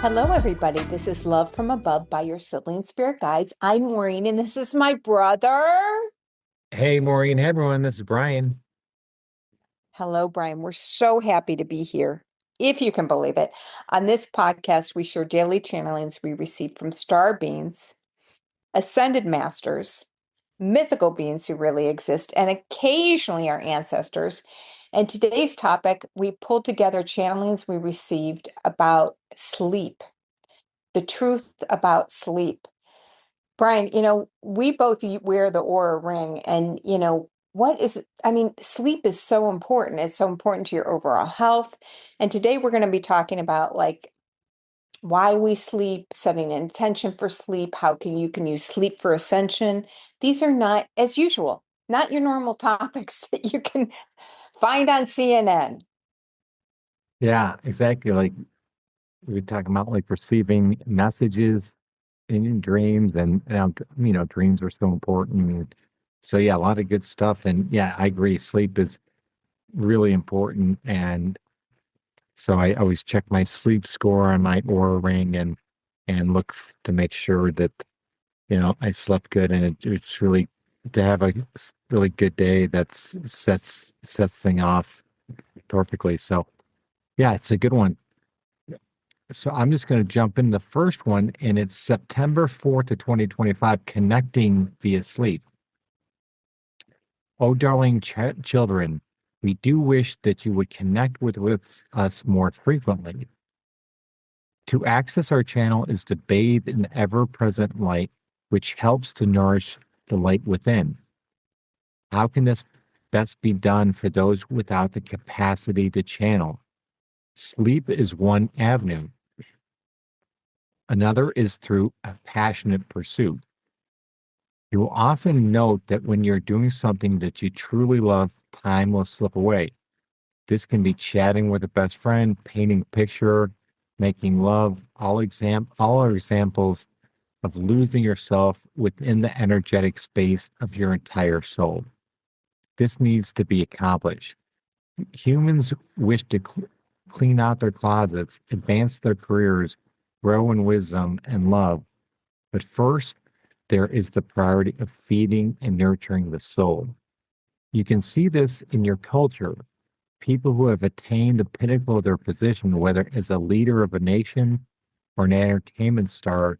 Hello, everybody. This is Love from Above by your Sibling Spirit Guides. I'm Maureen, and this is my brother. Hey, Maureen. Hey, everyone. This is Brian. Hello, Brian. We're so happy to be here, if you can believe it. On this podcast, we share daily channelings we receive from star beings, ascended masters, mythical beings who really exist, and occasionally our ancestors. And today's topic, we pulled together channelings we received about sleep, the truth about sleep. Brian, we both wear the Aura ring, and sleep is so important. It's so important to your overall health. And today we're going to be talking about like why we sleep, setting an intention for sleep, how you can use sleep for ascension. These are not, as usual, not your normal topics that you can find on CNN. Yeah, exactly. Like we were talking about, like receiving messages in dreams, and dreams are so important. So yeah, a lot of good stuff. And yeah, I agree. Sleep is really important. And so I always check my sleep score on my Aura ring and look to make sure that I slept good. And it's really to have a really good day that's sets thing off perfectly. So yeah, it's a good one. So I'm just going to jump in the first one, and it's September 4th to 2025, connecting via sleep. Oh, darling children, we do wish that you would connect with us more frequently. To access our channel is to bathe in the ever-present light, which helps to nourish the light within. How can this best be done for those without the capacity to channel? Sleep is one avenue. Another is through a passionate pursuit. You will often note that when you're doing something that you truly love, time will slip away. This can be chatting with a best friend, painting a picture, making love, all are examples of losing yourself within the energetic space of your entire soul. This needs to be accomplished. Humans wish to clean out their closets, advance their careers, grow in wisdom and love. But first, there is the priority of feeding and nurturing the soul. You can see this in your culture. People who have attained the pinnacle of their position, whether as a leader of a nation or an entertainment star,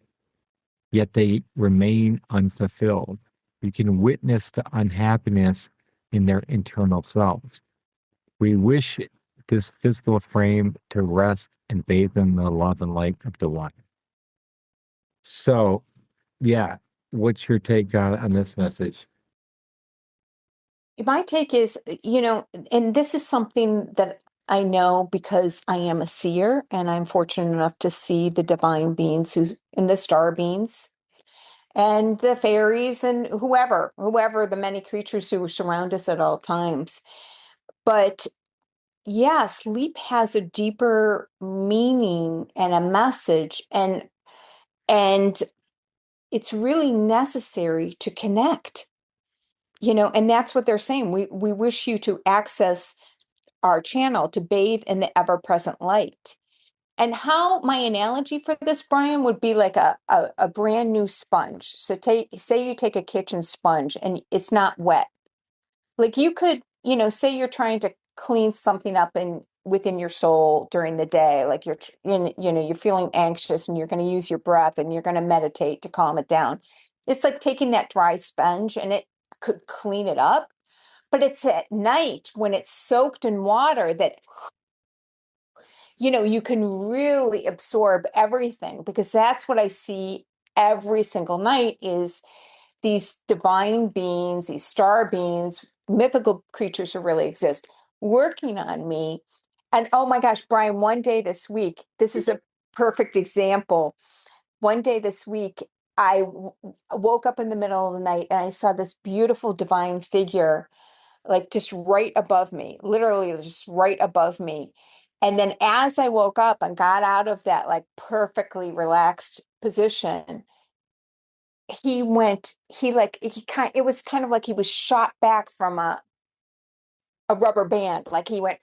yet they remain unfulfilled. You can witness the unhappiness in their internal selves. We wish this physical frame to rest and bathe in the love and light of the one. So, yeah, what's your take on this message? My take is, and this is something that I know because I am a seer and I'm fortunate enough to see the divine beings who's in the star beings and the fairies and whoever the many creatures who surround us at all times. But yeah, sleep has a deeper meaning and a message, and it's really necessary to connect. And that's what they're saying. We wish you to access our channel to bathe in the ever-present light. And how my analogy for this, Brian, would be like a brand new sponge. So say you take a kitchen sponge and it's not wet. Like you could, say you're trying to clean something up within your soul during the day, like you're feeling anxious and you're going to use your breath and you're going to meditate to calm it down. It's like taking that dry sponge and it could clean it up. But it's at night when it's soaked in water that you can really absorb everything, because that's what I see every single night is these divine beings, these star beings, mythical creatures who really exist, working on me. And oh my gosh, Brian, one day this week, this is a perfect example. One day this week, woke up in the middle of the night and I saw this beautiful divine figure like just right above me, literally just right above me. And then as I woke up and got out of that like perfectly relaxed position, it was kind of like he was shot back from a rubber band. Like he went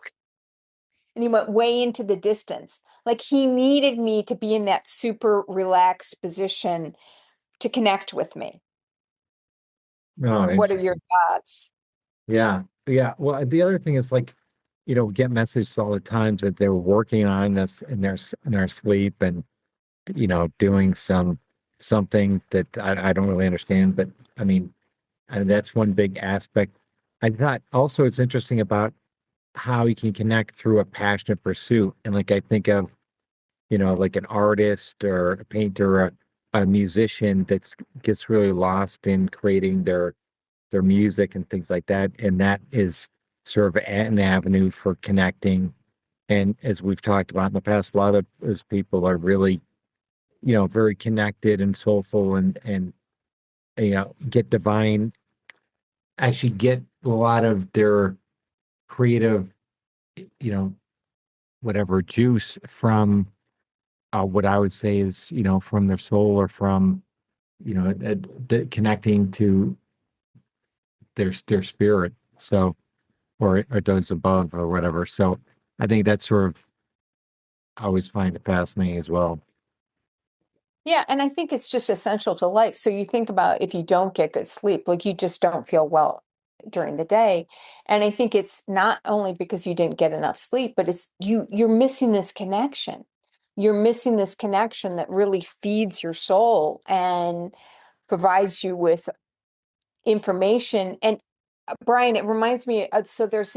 and he went way into the distance. Like he needed me to be in that super relaxed position to connect with me. Oh, What are your interesting. thoughts? Yeah. Yeah. Well, the other thing is like, we get messages all the time that they're working on us in their sleep and, doing something that I don't really understand. But I mean, and that's one big aspect. I thought also it's interesting about how you can connect through a passionate pursuit. And like I think of, like an artist or a painter, or a musician that gets really lost in creating their music and things like that. And that is sort of an avenue for connecting. And as we've talked about in the past, a lot of those people are really, very connected and soulful and get divine, actually get a lot of their creative, you know, whatever juice from what I would say is, from their soul or from, connecting to their spirit. So, or those above or whatever. So I think that's sort of I always find it fascinating as well. Yeah, and I think it's just essential to life. So you think about if you don't get good sleep, like you just don't feel well during the day. And I think it's not only because you didn't get enough sleep, but it's you're missing this connection. You're missing this connection that really feeds your soul and provides you with information. And Brian, it reminds me, so there's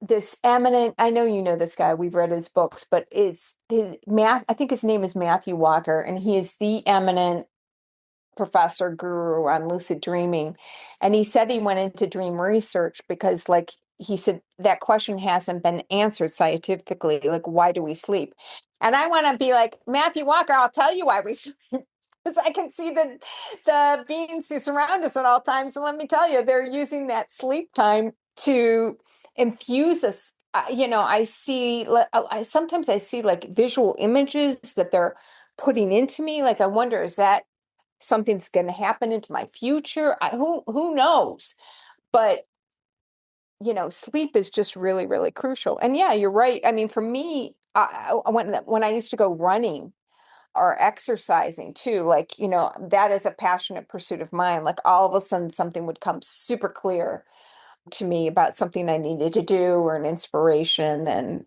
this eminent, I know you know this guy, we've read his books, but it's his math, I think his name is Matthew Walker, and he is the eminent professor guru on lucid dreaming. And he said he went into dream research because, like, he said that question hasn't been answered scientifically. Like, why do we sleep? And I want to be like, Matthew Walker, I'll tell you why we sleep. Because I can see the beings who surround us at all times. And let me tell you, they're using that sleep time to infuse us. I see, sometimes I see like visual images that they're putting into me. Like, I wonder, is that something's going to happen into my future? Who knows? But sleep is just really, really crucial. And yeah, you're right. I mean, for me, when I used to go running or exercising too, like that is a passionate pursuit of mine. Like all of a sudden, something would come super clear to me about something I needed to do or an inspiration. And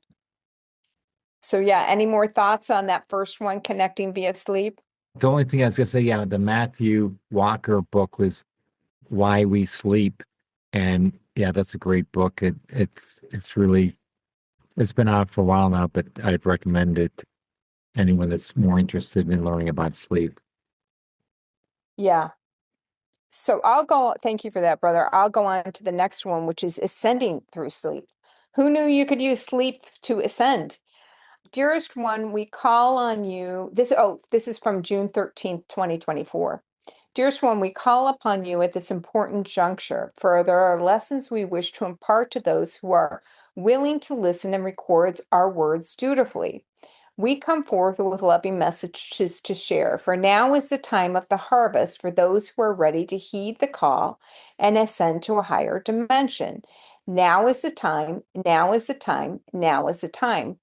so, yeah, any more thoughts on that first one, connecting via sleep? The only thing I was gonna say, yeah, the Matthew Walker book was Why We Sleep. And yeah, that's a great book. It's really it's been out for a while now, but I'd recommend it to anyone that's more interested in learning about sleep. Yeah. So thank you for that, brother. I'll go on to the next one, which is ascending through sleep. Who knew you could use sleep to ascend? Dearest one, we call on you. This is from June 13th, 2024. Dearest one, we call upon you at this important juncture, for there are lessons we wish to impart to those who are willing to listen and record our words dutifully. We come forth with loving messages to share, for now is the time of the harvest for those who are ready to heed the call and ascend to a higher dimension. Now is the time, now is the time, now is the time.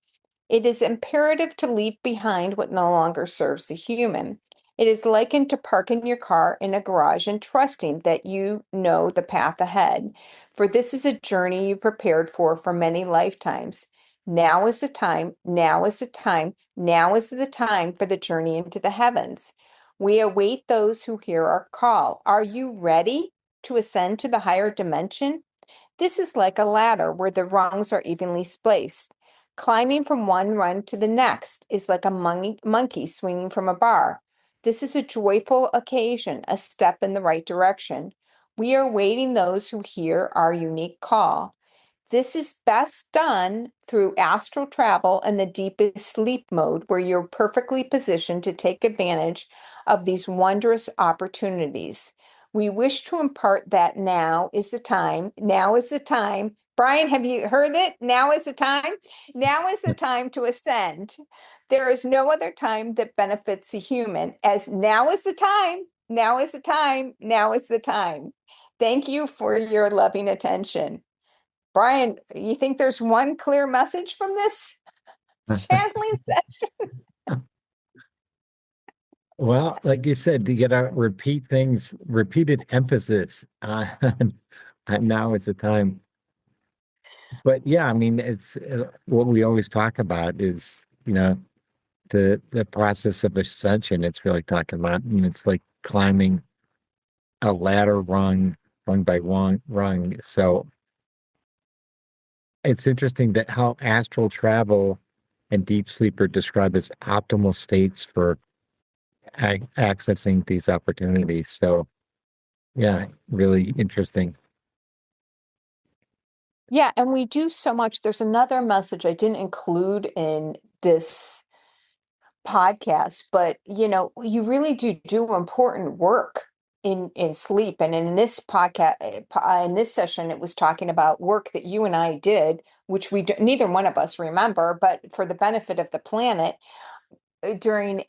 It is imperative to leave behind what no longer serves the human. It is likened to parking your car in a garage and trusting that you know the path ahead, for this is a journey you prepared for many lifetimes. Now is the time, now is the time, now is the time for the journey into the heavens. We await those who hear our call. Are you ready to ascend to the higher dimension? This is like a ladder where the rungs are evenly spaced. Climbing from one rung to the next is like a monkey swinging from a bar. This is a joyful occasion, a step in the right direction. We are waiting those who hear our unique call. This is best done through astral travel and the deepest sleep mode, where you're perfectly positioned to take advantage of these wondrous opportunities. We wish to impart that now is the time. Now is the time. Brian, have you heard it? Now is the time. Now is the time to ascend. There is no other time that benefits the human, as now is the time. Now is the time. Now is the time. Thank you for your loving attention. Brian, you think there's one clear message from this channeling session? Well, like you said, you gotta repeat things, repeated emphasis. And now is the time. But yeah, I mean, it's what we always talk about is, the process of ascension. It's really talking about, and it's like climbing a ladder rung by rung. So it's interesting that how astral travel and deep sleep are described as optimal states for accessing these opportunities. So yeah, really interesting. Yeah, and we do so much. There's another message I didn't include in this podcast, but you really do important work in sleep. And in this podcast, in this session, it was talking about work that you and I did, which neither one of us remember, but for the benefit of the planet during,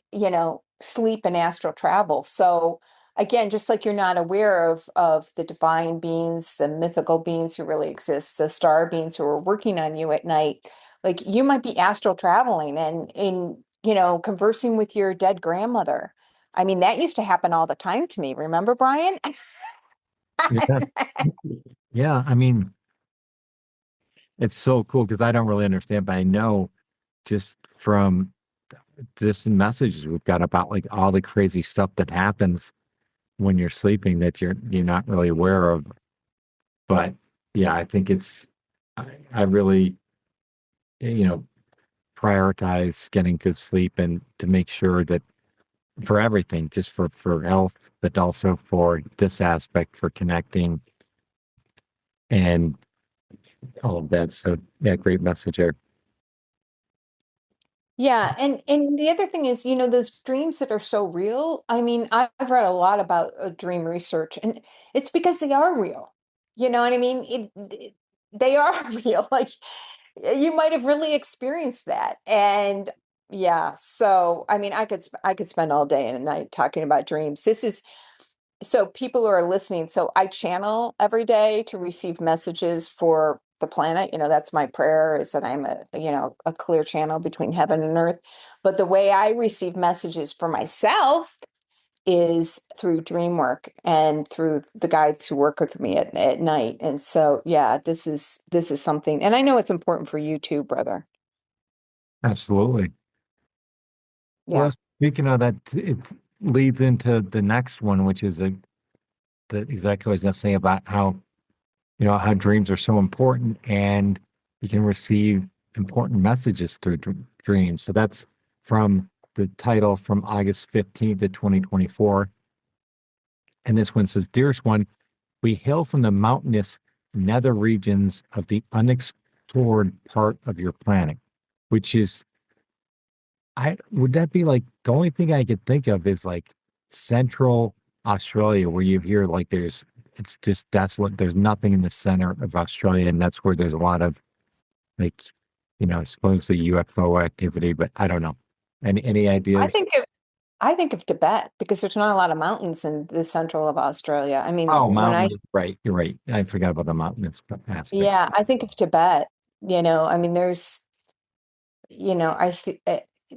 sleep and astral travel. So again, just like you're not aware of the divine beings, the mythical beings who really exist, the star beings who are working on you at night, like you might be astral traveling and in, conversing with your dead grandmother. I mean, that used to happen all the time to me. Remember, Brian? Yeah. Yeah. I mean, it's so cool because I don't really understand, but I know just from just messages we've got about like all the crazy stuff that happens when you're sleeping that you're not really aware of. But yeah, I think I really, you know, prioritize getting good sleep and to make sure that for everything, just for health, but also for this aspect for connecting and all of that. So yeah, great message there. Yeah, and the other thing is, those dreams that are so real. I mean, I've read a lot about dream research, and it's because they are real. You know what I mean? They are real. Like you might have really experienced that, and yeah. So, I mean, I could spend all day and a night talking about dreams. This is so people who are listening, so I channel every day to receive messages for the planet. That's my prayer is that I'm a clear channel between heaven and earth. But the way I receive messages for myself is through dream work and through the guides who work with me at night. And so, yeah, this is something, and I know it's important for you too, brother. Absolutely. Yeah. Well, speaking of that, it leads into the next one, which is the exactly what I was going to say about how dreams are so important and you can receive important messages through dreams. So that's from the title from August 15th, 2024. And this one says, Dearest one, we hail from the mountainous nether regions of the unexplored part of your planet, which is, I would that be like the only thing I could think of is like central Australia, where you hear like it's just that's what there's nothing in the center of Australia, and that's where there's a lot of like, supposedly UFO activity, but I don't know. Any I ideas? think of I think of Tibet because there's not a lot of mountains in the central of Australia. I mean, Oh, when I mountain. Right. You're right. I forgot about the mountainous aspect. yeah, I think of Tibet, I mean, there's, I th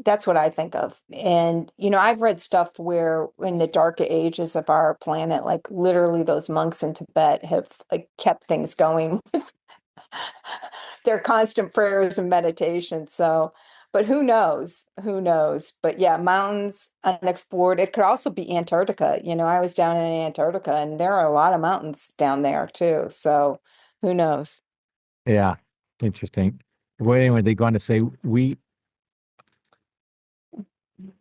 that's what I think of. And, I've read stuff where in the dark ages of our planet, like literally those monks in Tibet have like kept things going with their constant prayers and meditation. So, but who knows? Who knows? But yeah, mountains unexplored. It could also be Antarctica. I was down in Antarctica and there are a lot of mountains down there too. So who knows? Yeah. Interesting. Well, anyway, they go on to say we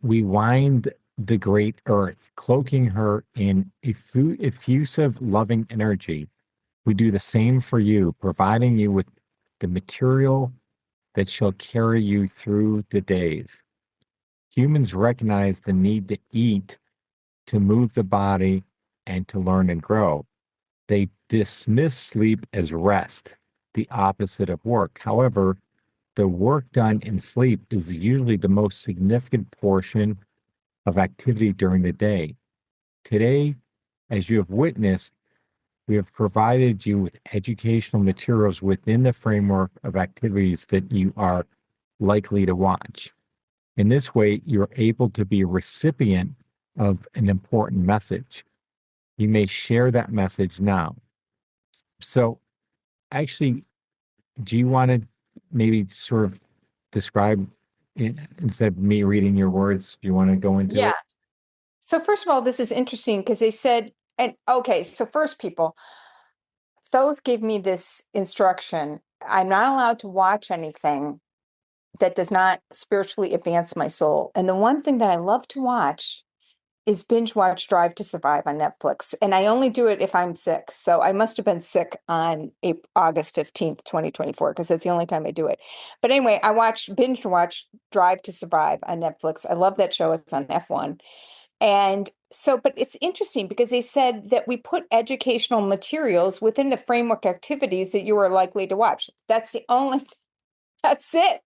wind the great earth, cloaking her in effusive, loving energy. We do the same for you, providing you with the material that shall carry you through the days. Humans recognize the need to eat, to move the body, and to learn and grow. They dismiss sleep as rest, the opposite of work. However, the work done in sleep is usually the most significant portion of activity during the day. Today, as you have witnessed, We have provided you with educational materials within the framework of activities that you are likely to watch. In this way, you're able to be a recipient of an important message. You may share that message now. So, actually, do you want to maybe sort of describe it instead of me reading your words? Do you want to go into Yeah. it? So first of all, this is interesting because they said, and okay, so first people, Thoth gave me this instruction. I'm not allowed to watch anything that does not spiritually advance my soul. And the one thing that I love to watch is binge watch Drive to Survive on Netflix. And I only do it if I'm sick. So I must have been sick on August 15th, 2024, because that's the only time I do it. But anyway, I binge watch Drive to Survive on Netflix. I love that show. It's on F1. And so, but it's interesting because they said that we put educational materials within the framework activities that you are likely to watch. That's the only, that's it.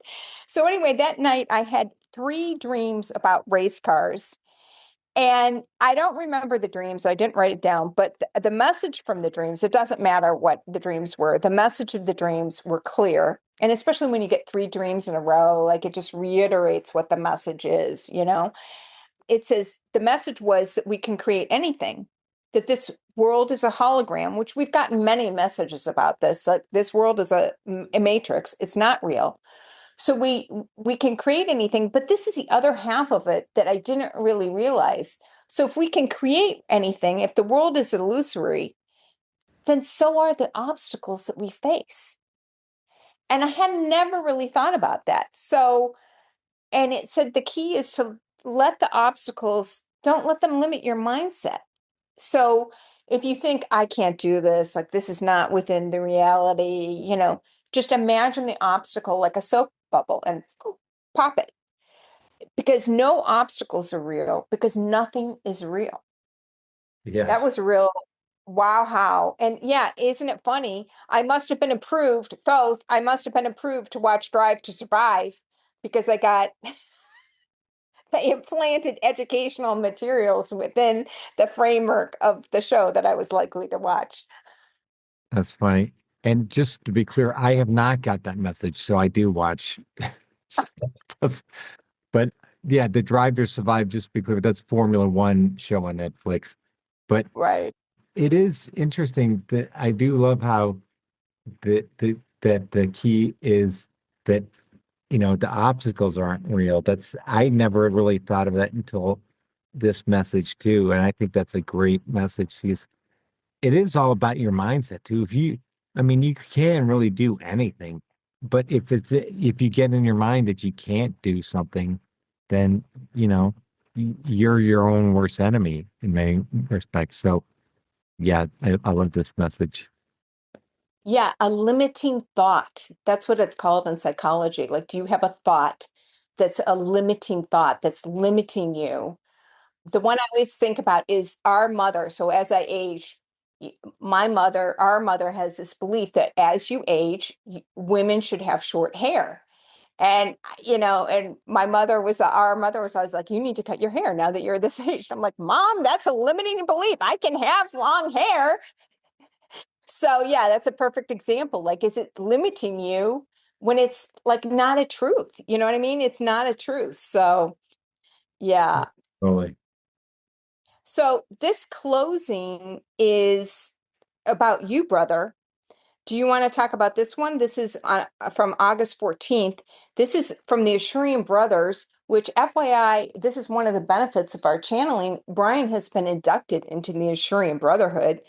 So anyway, that night I had three dreams about race cars. And I don't remember the dreams, so I didn't write it down, but the message from the dreams, it doesn't matter what the dreams were. The message of the dreams were clear. And especially when you get three dreams in a row, like it just reiterates what the message is, you know? It says the message was that we can create anything, that this world is a hologram, which we've gotten many messages about this. Like this world is a matrix, it's not real. So we can create anything, but this is the other half of it that I didn't really realize. So if we can create anything, if the world is illusory, then so are the obstacles that we face. And I had never really thought about that. So, and it said the key is to let the obstacles, don't let them limit your mindset. So if you think I can't do this, like this is not within the reality, just imagine the obstacle like a soap bubble and pop it, because no obstacles are real because nothing is real. Yeah, That was a real wow how. And yeah, isn't it funny? I must have been approved, Thoth, I must have been approved to watch Drive to Survive because I got they implanted educational materials within the framework of the show that I was likely to watch. that's funny. And just to be clear, I have not got that message, so I do watch stuff. But yeah, the Drive to Survive, just to be clear, that's Formula One show on Netflix. But Right. it is interesting that I do love how that the key is that the obstacles aren't real. That's I never really thought of that until this message too, and I think that's a great message. Because it is all about your mindset too. I mean, you can really do anything, but if you get in your mind that you can't do something, then you know you're your own worst enemy in many respects. So yeah, I love this message. Yeah, a limiting thought. That's what it's called in psychology. Like, do you have a thought that's a limiting thought that's limiting you? The one I always think about is our mother. So as I age, our mother has this belief that as you age, women should have short hair. And and our mother was always like, you need to cut your hair now that you're this age. I'm like, Mom, that's a limiting belief. I can have long hair. So yeah, that's a perfect example. Like, is it limiting you when it's like not a truth? You know what I mean? It's not a truth. So yeah. Totally. So this closing is about you, brother. Do you want to talk about this one? This is from August 14th. This is from the Ashurian Brothers, which FYI, this is one of the benefits of our channeling. Brian has been inducted into the Ashurian Brotherhood,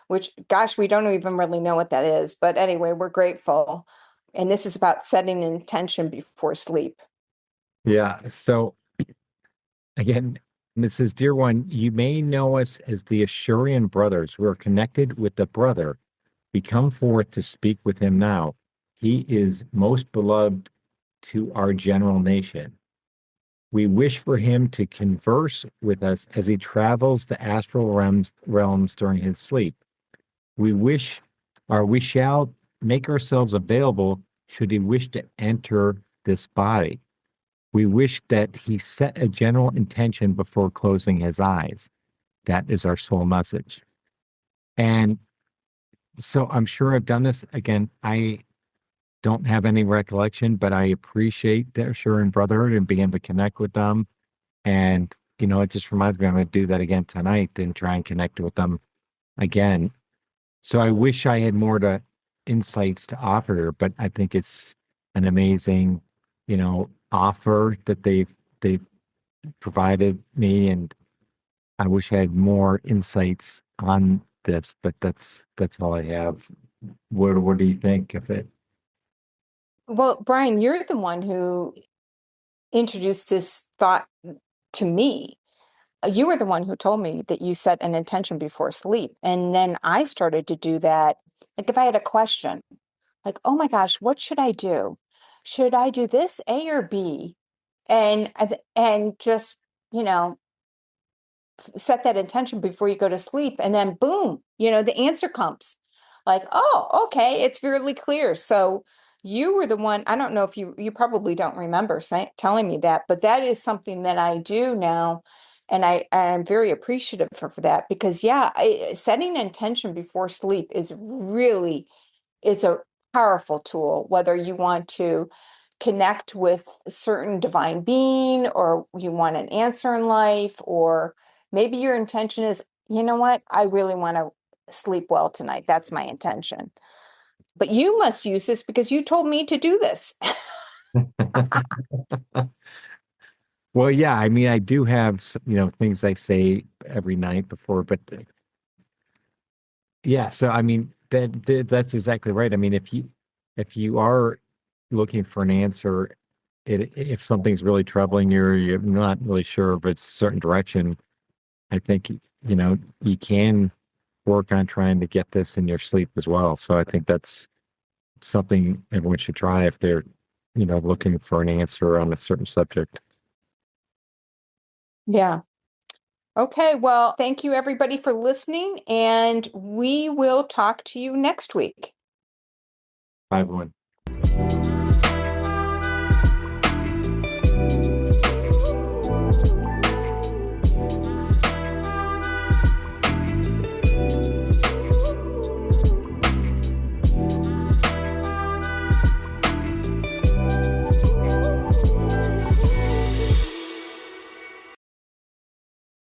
which, gosh, we don't even really know what that is. But anyway, we're grateful. And this is about setting an intention before sleep. Yeah. So again, it says, Dear one, you may know us as the Ashurian brothers. We are connected with the brother. We come forth to speak with him now. He is most beloved to our general nation. We wish for him to converse with us as he travels the astral realms during his sleep. We wish, or we shall make ourselves available should he wish to enter this body. We wish that he set a general intention before closing his eyes. That is our soul message. And So I'm sure I've done this again. I don't have any recollection, but I appreciate their sharing brotherhood and being able to connect with them. And, it just reminds me I'm going to do that again tonight and try and connect with them again. So I wish I had more insights to offer her, but I think it's an amazing, offer that they've provided me, and I wish I had more insights on this, but that's all I have. What do you think of it? Well, Brian, you're the one who introduced this thought to me. You were the one who told me that you set an intention before sleep. And then I started to do that. Like if I had a question, like, oh my gosh, what should I do? Should I do this, A or B? And just, you know, set that intention before you go to sleep. And then boom, the answer comes. Like, oh, okay, it's fairly clear. So you were the one, I don't know if you probably don't remember telling me that, but that is something that I do now. And I'm very appreciative for that because yeah, setting intention before sleep is really is a powerful tool, whether you want to connect with a certain divine being or you want an answer in life, or maybe your intention is, you know what, I really want to sleep well tonight. That's my intention. But you must use this because you told me to do this. Well, yeah, I mean, I do have, things I say every night before, but yeah, so I mean, that's exactly right. I mean, if you are looking for an answer, if something's really troubling you, or you're not really sure if it's a certain direction, I think, you can work on trying to get this in your sleep as well. So I think that's something everyone should try if they're, looking for an answer on a certain subject. Yeah. Okay. Well, thank you everybody for listening, and we will talk to you next week. Bye, everyone.